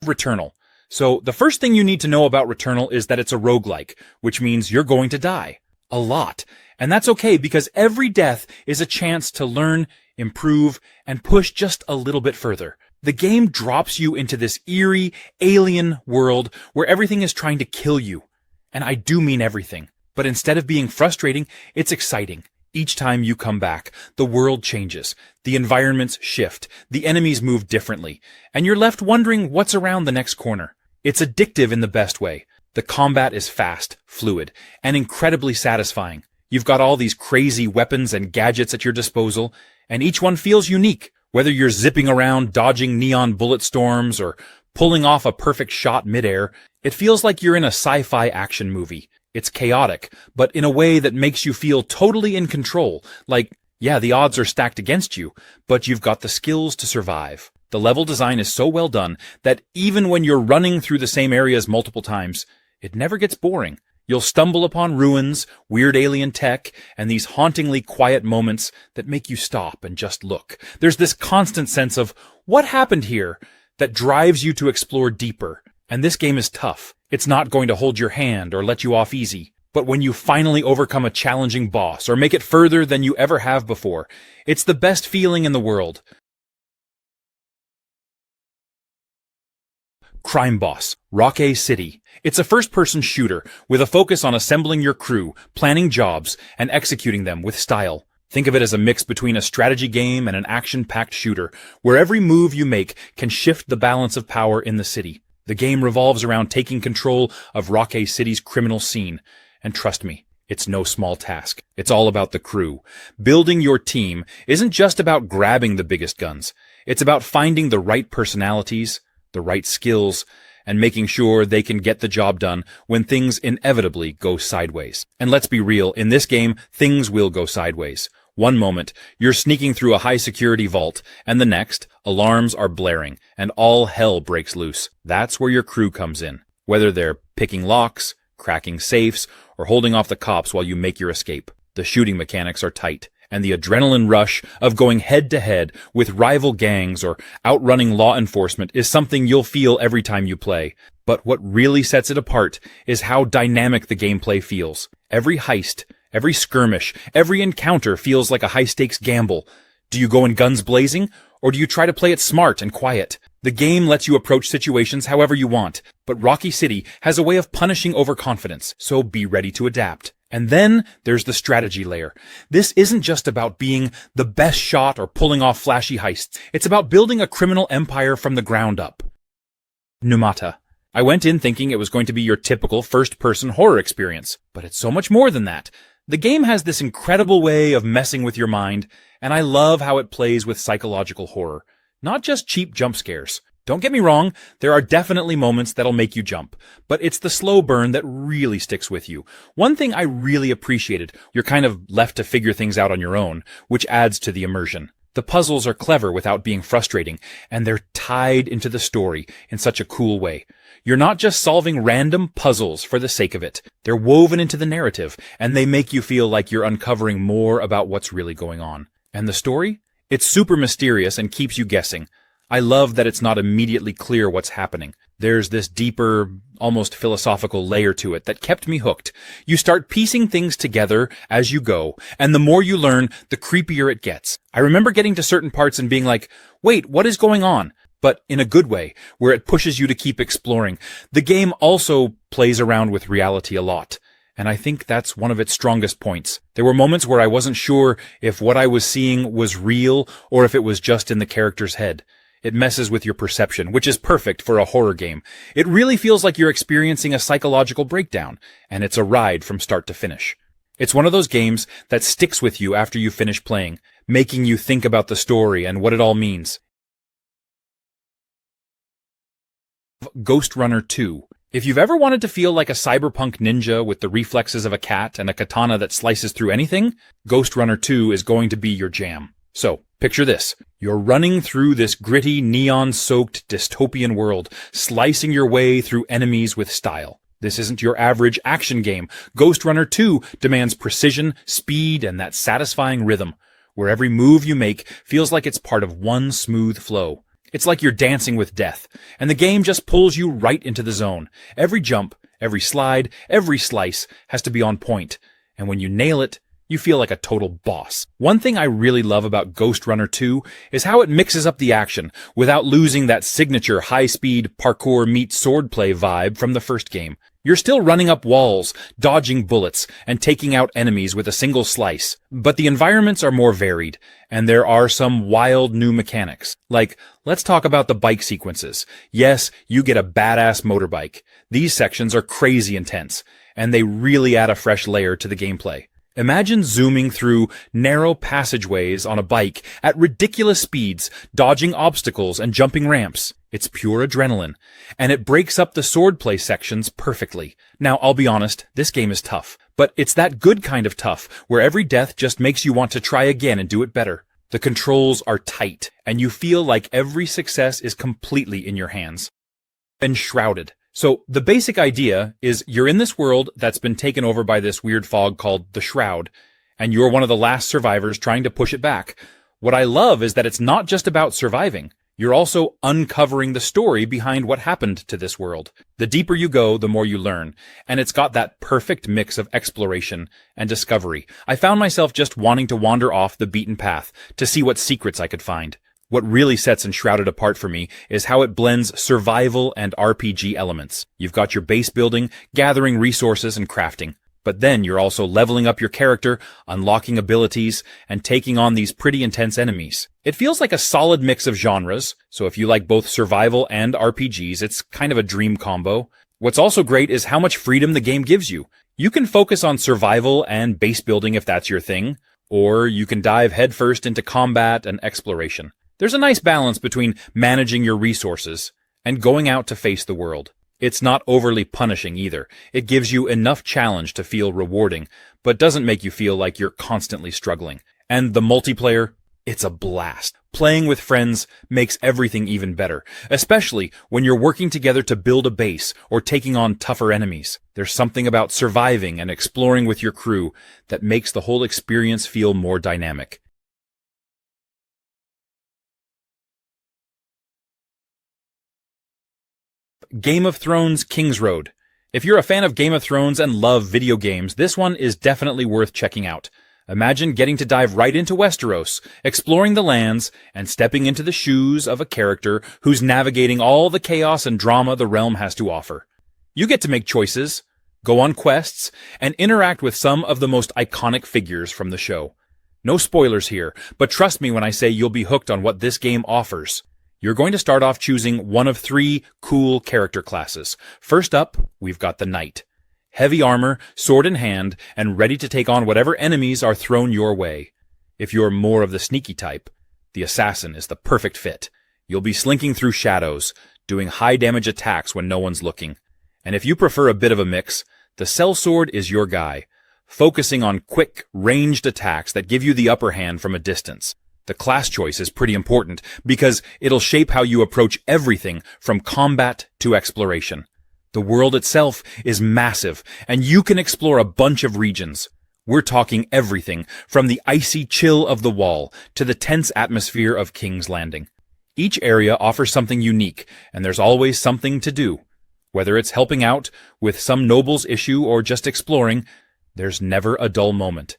Returnal. So the first thing you need to know about Returnal is that it's a roguelike, which means you're going to die. A lot. And that's okay because every death is a chance to learn, improve, and push just a little bit further. The game drops you into this eerie, alien world where everything is trying to kill you. And I do mean everything. But instead of being frustrating, it's exciting. Each time you come back, the world changes, the environments shift, the enemies move differently, and you're left wondering what's around the next corner. It's addictive in the best way. The combat is fast, fluid, and incredibly satisfying. You've got all these crazy weapons and gadgets at your disposal, and each one feels unique, whether you're zipping around dodging neon bullet storms or pulling off a perfect shot midair. It feels like you're in a sci-fi action movie. It's chaotic, but in a way that makes you feel totally in control. Like, yeah, the odds are stacked against you, but you've got the skills to survive. The level design is so well done that even when you're running through the same areas multiple times, it never gets boring. You'll stumble upon ruins, weird alien tech, and these hauntingly quiet moments that make you stop and just look. There's this constant sense of, what happened here, that drives you to explore deeper. And this game is tough. It's not going to hold your hand or let you off easy. But when you finally overcome a challenging boss or make it further than you ever have before, it's the best feeling in the world. Crime Boss, Roguelike City. It's a first-person shooter with a focus on assembling your crew, planning jobs, and executing them with style. Think of it as a mix between a strategy game and an action-packed shooter, where every move you make can shift the balance of power in the city. The game revolves around taking control of Roguelike City's criminal scene. And trust me, it's no small task. It's all about the crew. Building your team isn't just about grabbing the biggest guns. It's about finding the right personalities, the right skills, and making sure they can get the job done when things inevitably go sideways. And let's be real, in this game, things will go sideways. One moment, you're sneaking through a high-security vault, and the next, alarms are blaring, and all hell breaks loose. That's where your crew comes in. Whether they're picking locks, cracking safes, or holding off the cops while you make your escape. The shooting mechanics are tight, and the adrenaline rush of going head-to-head with rival gangs or outrunning law enforcement is something you'll feel every time you play. But what really sets it apart is how dynamic the gameplay feels. Every heist, every skirmish, every encounter feels like a high-stakes gamble. Do you go in guns blazing, or do you try to play it smart and quiet? The game lets you approach situations however you want, but Roguelike City has a way of punishing overconfidence, so be ready to adapt. And then there's the strategy layer. This isn't just about being the best shot or pulling off flashy heists. It's about building a criminal empire from the ground up. Numata. I went in thinking it was going to be your typical first-person horror experience, but it's so much more than that. The game has this incredible way of messing with your mind, and I love how it plays with psychological horror. Not just cheap jump scares. Don't get me wrong, there are definitely moments that'll make you jump, but it's the slow burn that really sticks with you. One thing I really appreciated, you're kind of left to figure things out on your own, which adds to the immersion. The puzzles are clever without being frustrating, and they're tied into the story in such a cool way. You're not just solving random puzzles for the sake of it. They're woven into the narrative, and they make you feel like you're uncovering more about what's really going on. And the story? It's super mysterious and keeps you guessing. I love that it's not immediately clear what's happening. There's this deeper, almost philosophical layer to it that kept me hooked. You start piecing things together as you go, and the more you learn, the creepier it gets. I remember getting to certain parts and being like, wait, what is going on? But in a good way, where it pushes you to keep exploring. The game also plays around with reality a lot. And I think that's one of its strongest points. There were moments where I wasn't sure if what I was seeing was real or if it was just in the character's head. It messes with your perception, which is perfect for a horror game. It really feels like you're experiencing a psychological breakdown, and it's a ride from start to finish. It's one of those games that sticks with you after you finish playing, making you think about the story and what it all means. Ghostrunner 2. If you've ever wanted to feel like a cyberpunk ninja with the reflexes of a cat and a katana that slices through anything, Ghostrunner 2 is going to be your jam. So, picture this. You're running through this gritty, neon-soaked dystopian world, slicing your way through enemies with style. This isn't your average action game. Ghostrunner 2 demands precision, speed, and that satisfying rhythm, where every move you make feels like it's part of one smooth flow. It's like you're dancing with death, and the game just pulls you right into the zone. Every jump, every slide, every slice has to be on point, and when you nail it, you feel like a total boss. One thing I really love about Ghost Runner 2 is how it mixes up the action without losing that signature high-speed parkour meets swordplay vibe from the first game. You're still running up walls, dodging bullets, and taking out enemies with a single slice, but the environments are more varied, and there are some wild new mechanics. Like, let's talk about the bike sequences. Yes, you get a badass motorbike. These sections are crazy intense, and they really add a fresh layer to the gameplay. Imagine zooming through narrow passageways on a bike at ridiculous speeds, dodging obstacles and jumping ramps. It's pure adrenaline, and it breaks up the swordplay sections perfectly. Now, I'll be honest, this game is tough, but it's that good kind of tough, where every death just makes you want to try again and do it better. The controls are tight, and you feel like every success is completely in your hands. Enshrouded. So the basic idea is you're in this world that's been taken over by this weird fog called the Shroud, and you're one of the last survivors trying to push it back. What I love is that it's not just about surviving. You're also uncovering the story behind what happened to this world. The deeper you go, the more you learn, and it's got that perfect mix of exploration and discovery. I found myself just wanting to wander off the beaten path to see what secrets I could find. What really sets Enshrouded apart for me is how it blends survival and RPG elements. You've got your base building, gathering resources, and crafting. But then you're also leveling up your character, unlocking abilities, and taking on these pretty intense enemies. It feels like a solid mix of genres, so if you like both survival and RPGs, it's kind of a dream combo. What's also great is how much freedom the game gives you. You can focus on survival and base building if that's your thing, or you can dive headfirst into combat and exploration. There's a nice balance between managing your resources and going out to face the world. It's not overly punishing either. It gives you enough challenge to feel rewarding, but doesn't make you feel like you're constantly struggling. And the multiplayer, it's a blast. Playing with friends makes everything even better, especially when you're working together to build a base or taking on tougher enemies. There's something about surviving and exploring with your crew that makes the whole experience feel more dynamic. Game of Thrones King's Road. If you're a fan of Game of Thrones and love video games, this one is definitely worth checking out. Imagine getting to dive right into Westeros, exploring the lands, and stepping into the shoes of a character who's navigating all the chaos and drama the realm has to offer. You get to make choices, go on quests, and interact with some of the most iconic figures from the show. No spoilers here, but trust me when I say you'll be hooked on what this game offers. You're going to start off choosing one of 3 cool character classes. First up, we've got the Knight. Heavy armor, sword in hand, and ready to take on whatever enemies are thrown your way. If you're more of the sneaky type, the Assassin is the perfect fit. You'll be slinking through shadows, doing high damage attacks when no one's looking. And if you prefer a bit of a mix, the Sellsword is your guy, focusing on quick, ranged attacks that give you the upper hand from a distance. The class choice is pretty important because it'll shape how you approach everything from combat to exploration. The world itself is massive, and you can explore a bunch of regions. We're talking everything from the icy chill of the Wall to the tense atmosphere of King's Landing. Each area offers something unique, and there's always something to do. Whether it's helping out with some noble's issue or just exploring, there's never a dull moment.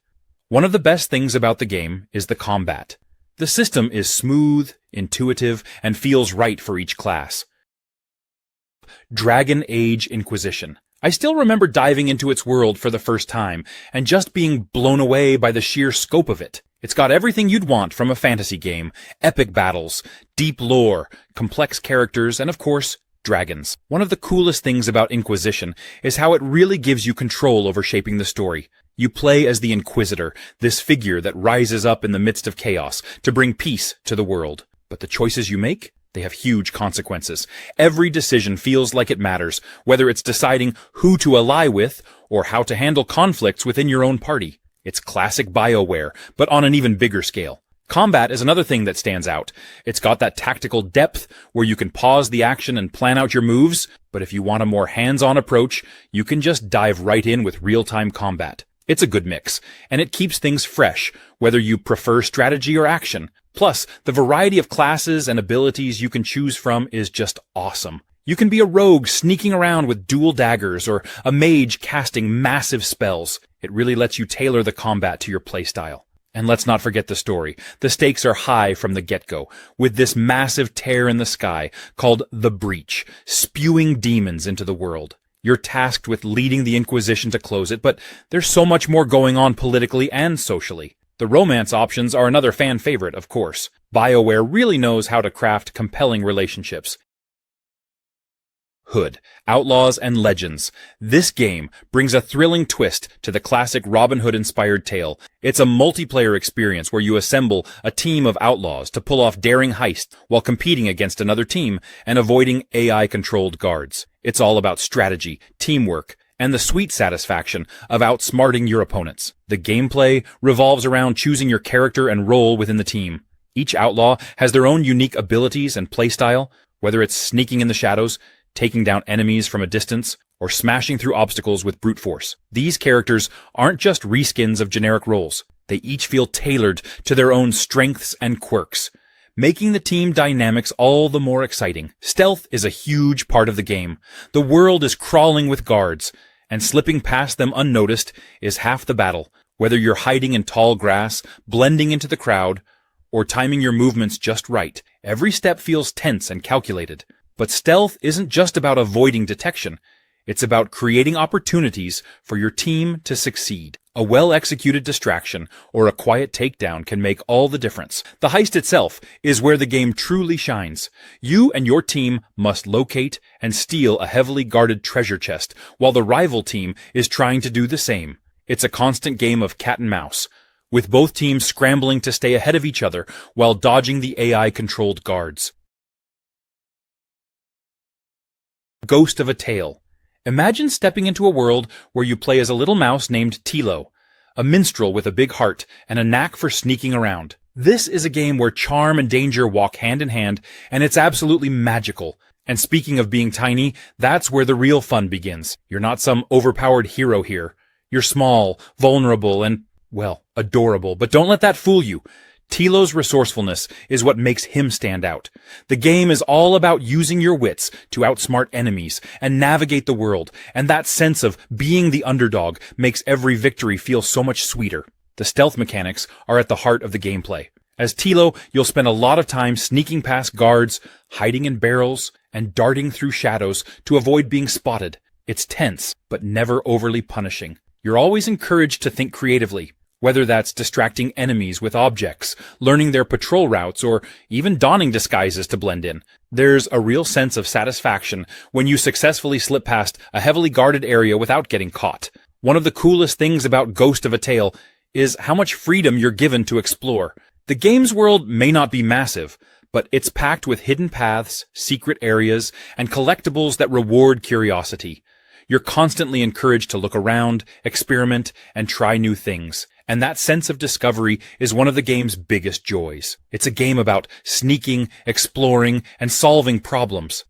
One of the best things about the game is the combat. The system is smooth, intuitive, and feels right for each class. Dragon Age Inquisition. I still remember diving into its world for the first time, and just being blown away by the sheer scope of it. It's got everything you'd want from a fantasy game: epic battles, deep lore, complex characters, and of course, dragons. One of the coolest things about Inquisition is how it really gives you control over shaping the story. You play as the Inquisitor, this figure that rises up in the midst of chaos to bring peace to the world. But the choices you make, they have huge consequences. Every decision feels like it matters, whether it's deciding who to ally with or how to handle conflicts within your own party. It's classic BioWare, but on an even bigger scale. Combat is another thing that stands out. It's got that tactical depth where you can pause the action and plan out your moves, but if you want a more hands-on approach, you can just dive right in with real-time combat. It's a good mix, and it keeps things fresh, whether you prefer strategy or action. Plus, the variety of classes and abilities you can choose from is just awesome. You can be a rogue sneaking around with dual daggers or a mage casting massive spells. It really lets you tailor the combat to your playstyle. And let's not forget the story. The stakes are high from the get-go, with this massive tear in the sky called the Breach, spewing demons into the world. You're tasked with leading the Inquisition to close it, but there's so much more going on politically and socially. The romance options are another fan favorite, of course. BioWare really knows how to craft compelling relationships. Hood, Outlaws and Legends. This game brings a thrilling twist to the classic Robin Hood-inspired tale. It's a multiplayer experience where you assemble a team of outlaws to pull off daring heists while competing against another team and avoiding AI-controlled guards. It's all about strategy, teamwork, and the sweet satisfaction of outsmarting your opponents. The gameplay revolves around choosing your character and role within the team. Each outlaw has their own unique abilities and playstyle, whether it's sneaking in the shadows, taking down enemies from a distance, or smashing through obstacles with brute force. These characters aren't just reskins of generic roles. They each feel tailored to their own strengths and quirks, making the team dynamics all the more exciting. Stealth is a huge part of the game. The world is crawling with guards, and slipping past them unnoticed is half the battle. Whether you're hiding in tall grass, blending into the crowd, or timing your movements just right, every step feels tense and calculated. But stealth isn't just about avoiding detection. It's about creating opportunities for your team to succeed. A well-executed distraction or a quiet takedown can make all the difference. The heist itself is where the game truly shines. You and your team must locate and steal a heavily guarded treasure chest, while the rival team is trying to do the same. It's a constant game of cat and mouse, with both teams scrambling to stay ahead of each other while dodging the AI-controlled guards. Ghost of a Tale. Imagine stepping into a world where you play as a little mouse named Tilo, a minstrel with a big heart and a knack for sneaking around. This is a game where charm and danger walk hand in hand, and it's absolutely magical. And speaking of being tiny, that's where the real fun begins. You're not some overpowered hero here. You're small, vulnerable, and, well, adorable. But don't let that fool you. Tilo's resourcefulness is what makes him stand out. The game is all about using your wits to outsmart enemies and navigate the world, and that sense of being the underdog makes every victory feel so much sweeter. The stealth mechanics are at the heart of the gameplay. As Tilo, you'll spend a lot of time sneaking past guards, hiding in barrels, and darting through shadows to avoid being spotted. It's tense, but never overly punishing. You're always encouraged to think creatively, whether that's distracting enemies with objects, learning their patrol routes, or even donning disguises to blend in. There's a real sense of satisfaction when you successfully slip past a heavily guarded area without getting caught. One of the coolest things about Ghost of a Tale is how much freedom you're given to explore. The game's world may not be massive, but it's packed with hidden paths, secret areas, and collectibles that reward curiosity. You're constantly encouraged to look around, experiment, and try new things. And that sense of discovery is one of the game's biggest joys. It's a game about sneaking, exploring, and solving problems.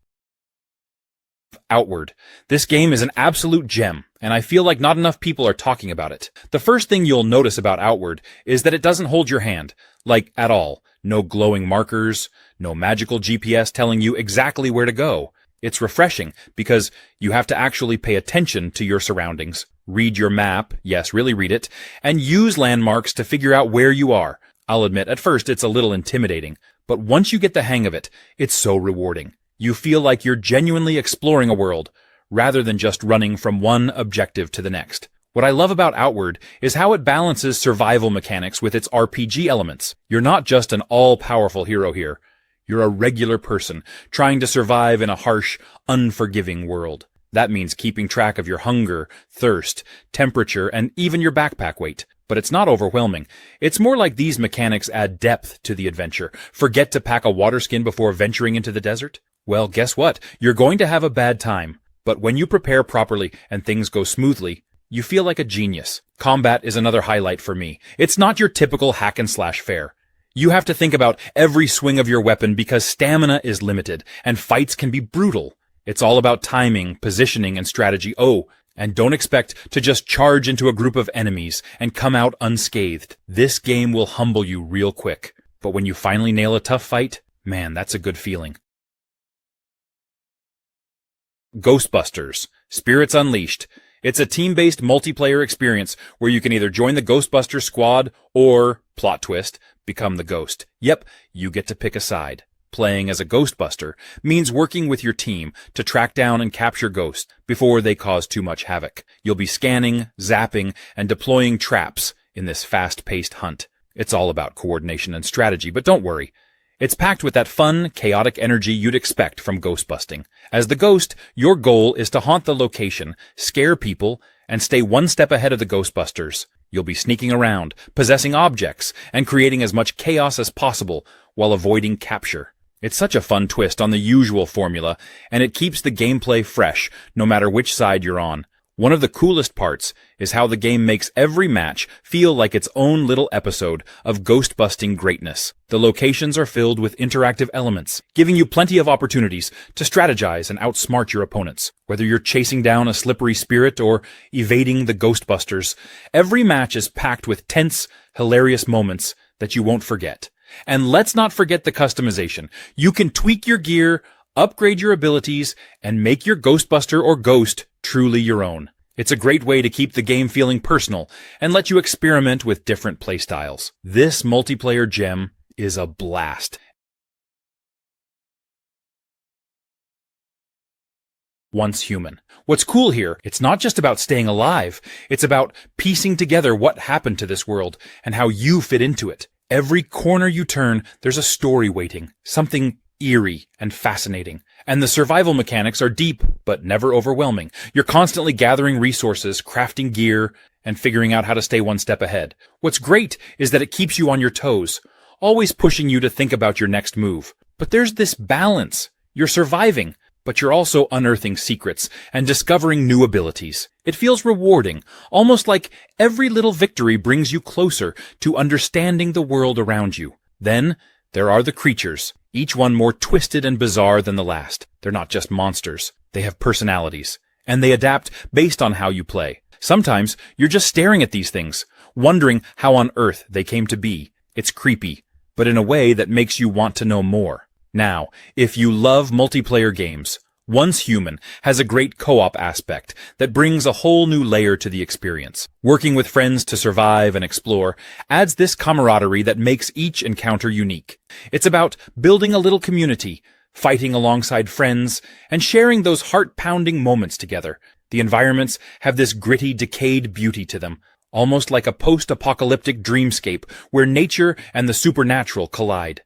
Outward. This game is an absolute gem, and I feel like not enough people are talking about it. The first thing you'll notice about Outward is that it doesn't hold your hand, like at all. No glowing markers, no magical GPS telling you exactly where to go. It's refreshing because you have to actually pay attention to your surroundings. Read your map, yes, really read it, and use landmarks to figure out where you are. I'll admit, at first it's a little intimidating, but once you get the hang of it, it's so rewarding. You feel like you're genuinely exploring a world, rather than just running from one objective to the next. What I love about Outward is how it balances survival mechanics with its RPG elements. You're not just an all-powerful hero here. You're a regular person, trying to survive in a harsh, unforgiving world. That means keeping track of your hunger, thirst, temperature, and even your backpack weight. But it's not overwhelming. It's more like these mechanics add depth to the adventure. Forget to pack a water skin before venturing into the desert? Well, guess what? You're going to have a bad time. But when you prepare properly and things go smoothly, you feel like a genius. Combat is another highlight for me. It's not your typical hack-and-slash fare. You have to think about every swing of your weapon because stamina is limited, and fights can be brutal. It's all about timing, positioning, and strategy. Oh, and don't expect to just charge into a group of enemies and come out unscathed. This game will humble you real quick. But when you finally nail a tough fight, man, that's a good feeling. Ghostbusters, Spirits Unleashed. It's a team-based multiplayer experience where you can either join the Ghostbusters squad or, plot twist, become the ghost. Yep, you get to pick a side. Playing as a Ghostbuster means working with your team to track down and capture ghosts before they cause too much havoc. You'll be scanning, zapping, and deploying traps in this fast-paced hunt. It's all about coordination and strategy, but don't worry. It's packed with that fun, chaotic energy you'd expect from ghostbusting. As the ghost, your goal is to haunt the location, scare people, and stay one step ahead of the Ghostbusters. You'll be sneaking around, possessing objects, and creating as much chaos as possible while avoiding capture. It's such a fun twist on the usual formula, and it keeps the gameplay fresh, no matter which side you're on. One of the coolest parts is how the game makes every match feel like its own little episode of ghost-busting greatness. The locations are filled with interactive elements, giving you plenty of opportunities to strategize and outsmart your opponents. Whether you're chasing down a slippery spirit or evading the Ghostbusters, every match is packed with tense, hilarious moments that you won't forget. And let's not forget the customization. You can tweak your gear, upgrade your abilities, and make your Ghostbuster or Ghost truly your own. It's a great way to keep the game feeling personal and let you experiment with different playstyles. This multiplayer gem is a blast. Once Human. What's cool here, it's not just about staying alive. It's about piecing together what happened to this world and how you fit into it. Every corner you turn, there's a story waiting, something eerie and fascinating. And the survival mechanics are deep, but never overwhelming. You're constantly gathering resources, crafting gear, and figuring out how to stay one step ahead. What's great is that it keeps you on your toes, always pushing you to think about your next move. But there's this balance. You're surviving, but you're also unearthing secrets and discovering new abilities. It feels rewarding, almost like every little victory brings you closer to understanding the world around you. Then, there are the creatures, each one more twisted and bizarre than the last. They're not just monsters. They have personalities, and they adapt based on how you play. Sometimes you're just staring at these things, wondering how on earth they came to be. It's creepy, but in a way that makes you want to know more. Now, if you love multiplayer games, Once Human has a great co-op aspect that brings a whole new layer to the experience. Working with friends to survive and explore adds this camaraderie that makes each encounter unique. It's about building a little community, fighting alongside friends, and sharing those heart-pounding moments together. The environments have this gritty, decayed beauty to them, almost like a post-apocalyptic dreamscape where nature and the supernatural collide.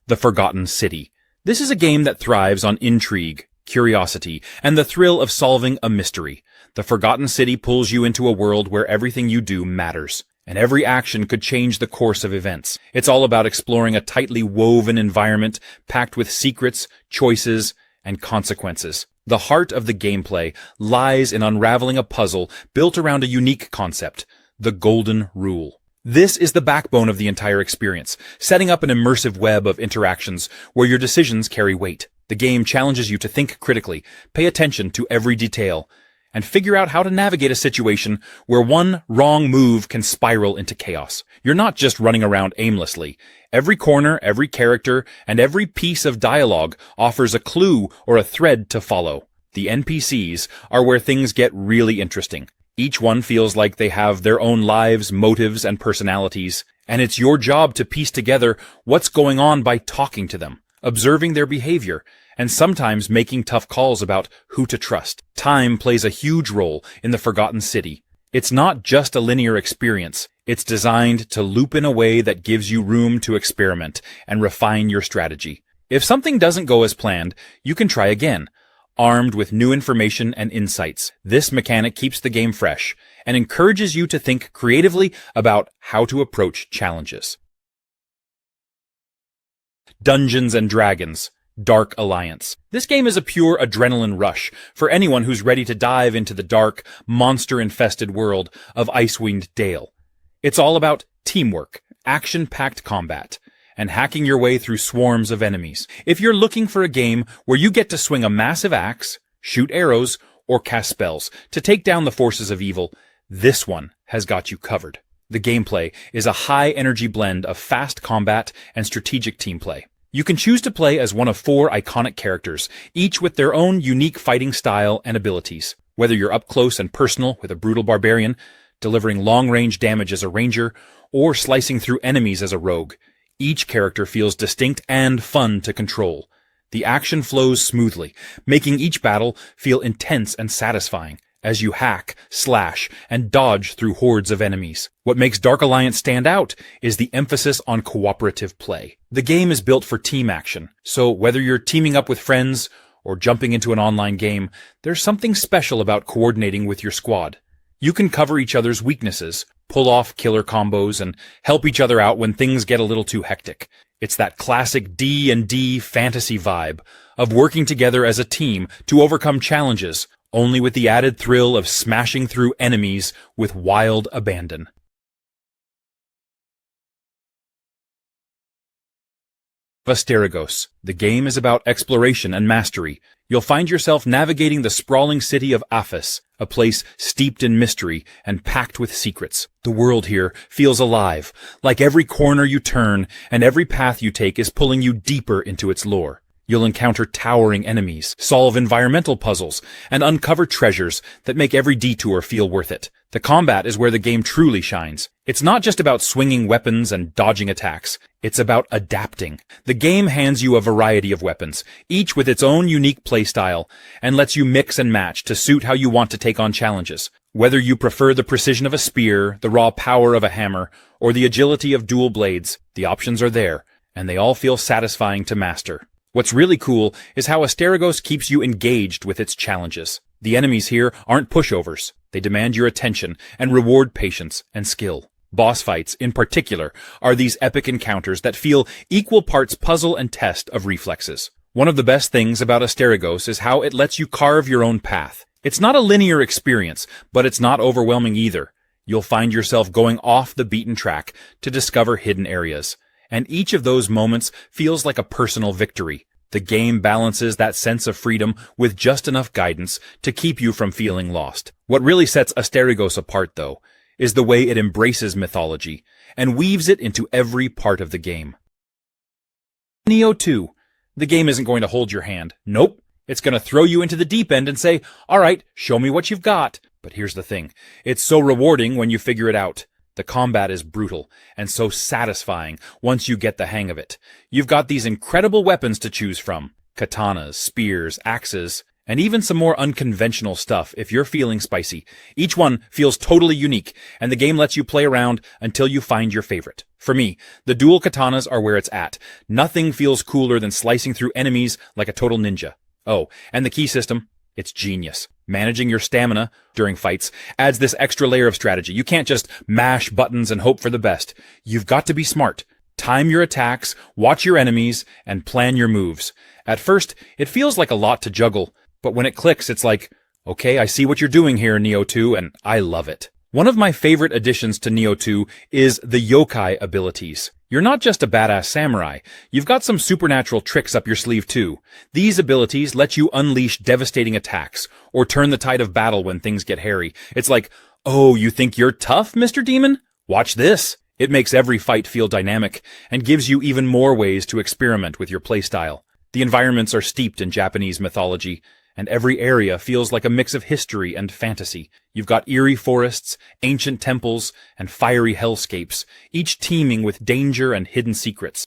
The Forgotten City. This is a game that thrives on intrigue, curiosity, and the thrill of solving a mystery. The Forgotten City pulls you into a world where everything you do matters, and every action could change the course of events. It's all about exploring a tightly woven environment packed with secrets, choices, and consequences. The heart of the gameplay lies in unraveling a puzzle built around a unique concept, the Golden Rule. This is the backbone of the entire experience, setting up an immersive web of interactions where your decisions carry weight. The game challenges you to think critically, pay attention to every detail, and figure out how to navigate a situation where one wrong move can spiral into chaos. You're not just running around aimlessly. Every corner, every character, and every piece of dialogue offers a clue or a thread to follow. The NPCs are where things get really interesting. Each one feels like they have their own lives, motives, and personalities, and it's your job to piece together what's going on by talking to them, observing their behavior, and sometimes making tough calls about who to trust. Time plays a huge role in the Forgotten City. It's not just a linear experience. It's designed to loop in a way that gives you room to experiment and refine your strategy. If something doesn't go as planned, you can try again, armed with new information and insights. This mechanic keeps the game fresh and encourages you to think creatively about how to approach challenges. Dungeons and Dragons: Dark Alliance. This game is a pure adrenaline rush for anyone who's ready to dive into the dark, monster-infested world of Icewind Dale. It's all about teamwork, action-packed combat, and hacking your way through swarms of enemies. If you're looking for a game where you get to swing a massive axe, shoot arrows, or cast spells to take down the forces of evil, this one has got you covered. The gameplay is a high-energy blend of fast combat and strategic team play. You can choose to play as one of 4 iconic characters, each with their own unique fighting style and abilities. Whether you're up close and personal with a brutal barbarian, delivering long-range damage as a ranger, or slicing through enemies as a rogue, each character feels distinct and fun to control. The action flows smoothly, making each battle feel intense and satisfying as you hack, slash, and dodge through hordes of enemies. What makes Dark Alliance stand out is the emphasis on cooperative play. The game is built for team action, so whether you're teaming up with friends or jumping into an online game, there's something special about coordinating with your squad. You can cover each other's weaknesses, pull off killer combos, and help each other out when things get a little too hectic. It's that classic D&D fantasy vibe of working together as a team to overcome challenges, only with the added thrill of smashing through enemies with wild abandon. Asterigos. The game is about exploration and mastery. You'll find yourself navigating the sprawling city of Aphis, a place steeped in mystery and packed with secrets. The world here feels alive, like every corner you turn and every path you take is pulling you deeper into its lore. You'll encounter towering enemies, solve environmental puzzles, and uncover treasures that make every detour feel worth it. The combat is where the game truly shines. It's not just about swinging weapons and dodging attacks. It's about adapting. The game hands you a variety of weapons, each with its own unique playstyle, and lets you mix and match to suit how you want to take on challenges. Whether you prefer the precision of a spear, the raw power of a hammer, or the agility of dual blades, the options are there, and they all feel satisfying to master. What's really cool is how Asterigos keeps you engaged with its challenges. The enemies here aren't pushovers. They demand your attention and reward patience and skill. Boss fights, in particular, are these epic encounters that feel equal parts puzzle and test of reflexes. One of the best things about Asterigos is how it lets you carve your own path. It's not a linear experience, but it's not overwhelming either. You'll find yourself going off the beaten track to discover hidden areas. And each of those moments feels like a personal victory. The game balances that sense of freedom with just enough guidance to keep you from feeling lost. What really sets Asterigos apart, though, is the way it embraces mythology and weaves it into every part of the game. Nioh 2. The game isn't going to hold your hand. Nope. It's going to throw you into the deep end and say, all right, show me what you've got. But here's the thing. It's so rewarding when you figure it out. The combat is brutal and so satisfying once you get the hang of it. You've got these incredible weapons to choose from. Katanas, spears, axes, and even some more unconventional stuff if you're feeling spicy. Each one feels totally unique, and the game lets you play around until you find your favorite. For me, the dual katanas are where it's at. Nothing feels cooler than slicing through enemies like a total ninja. Oh, and the key system? It's genius. Managing your stamina during fights adds this extra layer of strategy. You can't just mash buttons and hope for the best. You've got to be smart. Time your attacks, watch your enemies, and plan your moves. At first, it feels like a lot to juggle, but when it clicks, it's like, okay, I see what you're doing here, Nioh 2, and I love it. One of my favorite additions to Nioh 2 is the yokai abilities. You're not just a badass samurai. You've got some supernatural tricks up your sleeve too. These abilities let you unleash devastating attacks, or turn the tide of battle when things get hairy. It's like, oh, you think you're tough, Mr. Demon? Watch this. It makes every fight feel dynamic, and gives you even more ways to experiment with your playstyle. The environments are steeped in Japanese mythology, and every area feels like a mix of history and fantasy. You've got eerie forests, ancient temples, and fiery hellscapes, each teeming with danger and hidden secrets.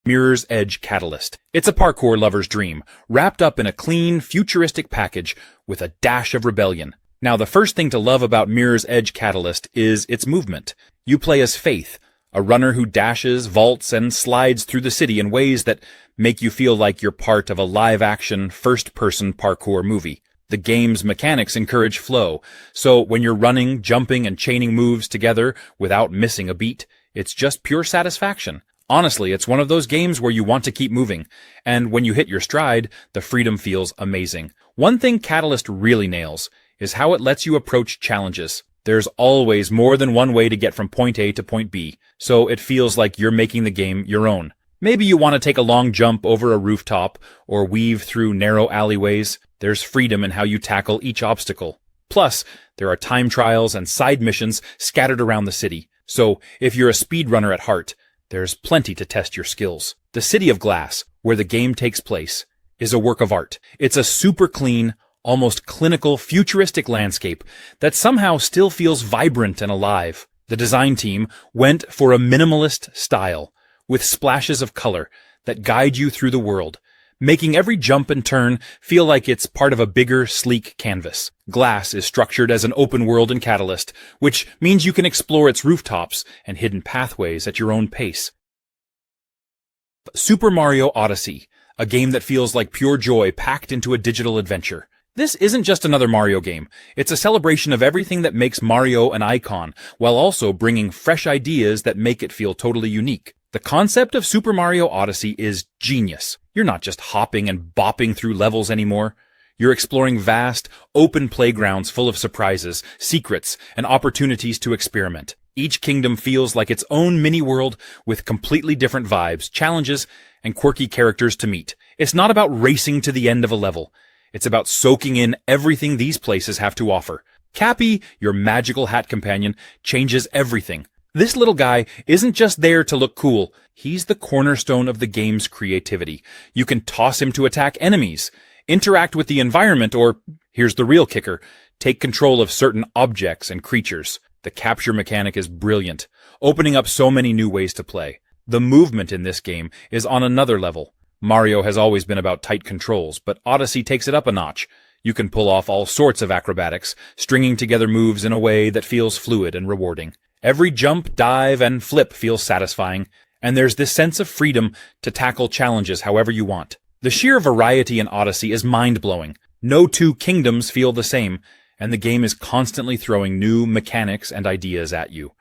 Mirror's Edge Catalyst. It's a parkour lover's dream, wrapped up in a clean, futuristic package with a dash of rebellion. Now, the first thing to love about Mirror's Edge Catalyst is its movement. You play as Faith, a runner who dashes, vaults, and slides through the city in ways that make you feel like you're part of a live-action, first-person parkour movie. The game's mechanics encourage flow, so when you're running, jumping, and chaining moves together without missing a beat, it's just pure satisfaction. Honestly, it's one of those games where you want to keep moving, and when you hit your stride, the freedom feels amazing. One thing Catalyst really nails is how it lets you approach challenges. There's always more than one way to get from point A to point B, so it feels like you're making the game your own. Maybe you want to take a long jump over a rooftop or weave through narrow alleyways. There's freedom in how you tackle each obstacle. Plus, there are time trials and side missions scattered around the city, so if you're a speedrunner at heart, there's plenty to test your skills. The City of Glass, where the game takes place, is a work of art. It's a super clean, almost clinical, futuristic landscape that somehow still feels vibrant and alive. The design team went for a minimalist style, with splashes of color that guide you through the world, making every jump and turn feel like it's part of a bigger, sleek canvas. Glass is structured as an open world in Catalyst, which means you can explore its rooftops and hidden pathways at your own pace. Super Mario Odyssey, a game that feels like pure joy packed into a digital adventure. This isn't just another Mario game. It's a celebration of everything that makes Mario an icon, while also bringing fresh ideas that make it feel totally unique. The concept of Super Mario Odyssey is genius. You're not just hopping and bopping through levels anymore. You're exploring vast, open playgrounds full of surprises, secrets, and opportunities to experiment. Each kingdom feels like its own mini-world with completely different vibes, challenges, and quirky characters to meet. It's not about racing to the end of a level. It's about soaking in everything these places have to offer. Cappy, your magical hat companion, changes everything. This little guy isn't just there to look cool. He's the cornerstone of the game's creativity. You can toss him to attack enemies, interact with the environment, or, here's the real kicker, take control of certain objects and creatures. The capture mechanic is brilliant, opening up so many new ways to play. The movement in this game is on another level. Mario has always been about tight controls, but Odyssey takes it up a notch. You can pull off all sorts of acrobatics, stringing together moves in a way that feels fluid and rewarding. Every jump, dive, and flip feels satisfying, and there's this sense of freedom to tackle challenges however you want. The sheer variety in Odyssey is mind-blowing. No two kingdoms feel the same, and the game is constantly throwing new mechanics and ideas at you.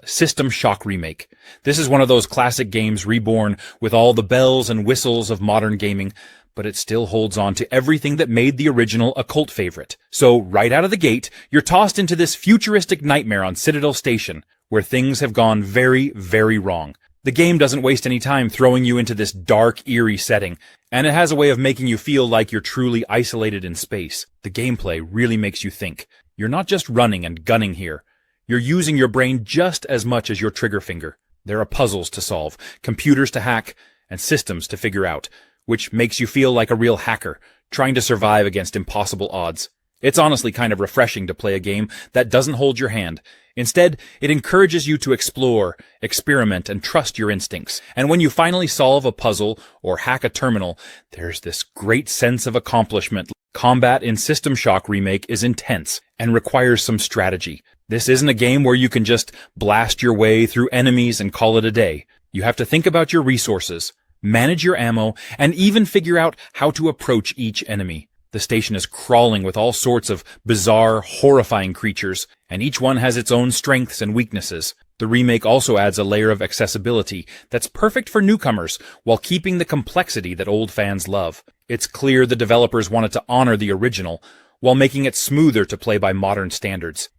System Shock Remake. This is one of those classic games reborn with all the bells and whistles of modern gaming, but it still holds on to everything that made the original a cult favorite. So, right out of the gate, you're tossed into this futuristic nightmare on Citadel Station, where things have gone very, very wrong. The game doesn't waste any time throwing you into this dark, eerie setting, and it has a way of making you feel like you're truly isolated in space. The gameplay really makes you think. You're not just running and gunning here. You're using your brain just as much as your trigger finger. There are puzzles to solve, computers to hack, and systems to figure out, which makes you feel like a real hacker, trying to survive against impossible odds. It's honestly kind of refreshing to play a game that doesn't hold your hand. Instead, it encourages you to explore, experiment, and trust your instincts. And when you finally solve a puzzle or hack a terminal, there's this great sense of accomplishment. Combat in System Shock Remake is intense and requires some strategy. This isn't a game where you can just blast your way through enemies and call it a day. You have to think about your resources, manage your ammo, and even figure out how to approach each enemy. The station is crawling with all sorts of bizarre, horrifying creatures, and each one has its own strengths and weaknesses. The remake also adds a layer of accessibility that's perfect for newcomers while keeping the complexity that old fans love. It's clear the developers wanted to honor the original while making it smoother to play by modern standards.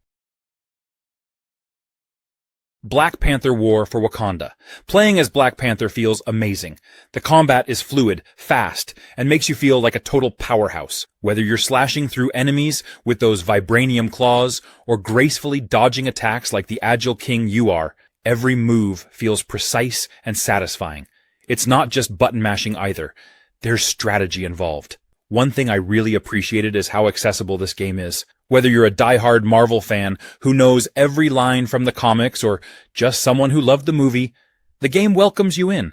Black Panther War for Wakanda. Playing as Black Panther feels amazing. The combat is fluid, fast, and makes you feel like a total powerhouse. Whether you're slashing through enemies with those vibranium claws, or gracefully dodging attacks like the agile king you are, every move feels precise and satisfying. It's not just button mashing either. There's strategy involved. One thing I really appreciated is how accessible this game is. Whether you're a diehard Marvel fan who knows every line from the comics or just someone who loved the movie, the game welcomes you in.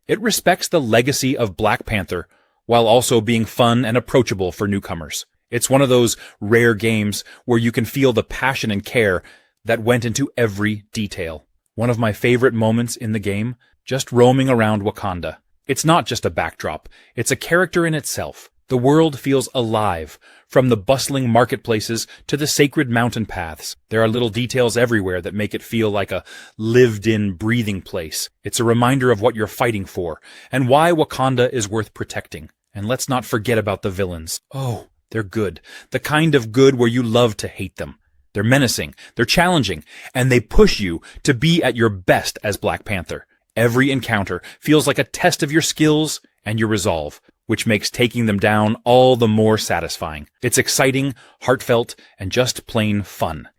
It respects the legacy of Black Panther while also being fun and approachable for newcomers. It's one of those rare games where you can feel the passion and care that went into every detail. One of my favorite moments in the game, just roaming around Wakanda. It's not just a backdrop, it's a character in itself. The world feels alive, from the bustling marketplaces to the sacred mountain paths. There are little details everywhere that make it feel like a lived-in, breathing place. It's a reminder of what you're fighting for, and why Wakanda is worth protecting. And let's not forget about the villains. Oh, they're good. The kind of good where you love to hate them. They're menacing, they're challenging, and they push you to be at your best as Black Panther. Every encounter feels like a test of your skills and your resolve. which makes taking them down all the more satisfying. It's exciting, heartfelt, and just plain fun.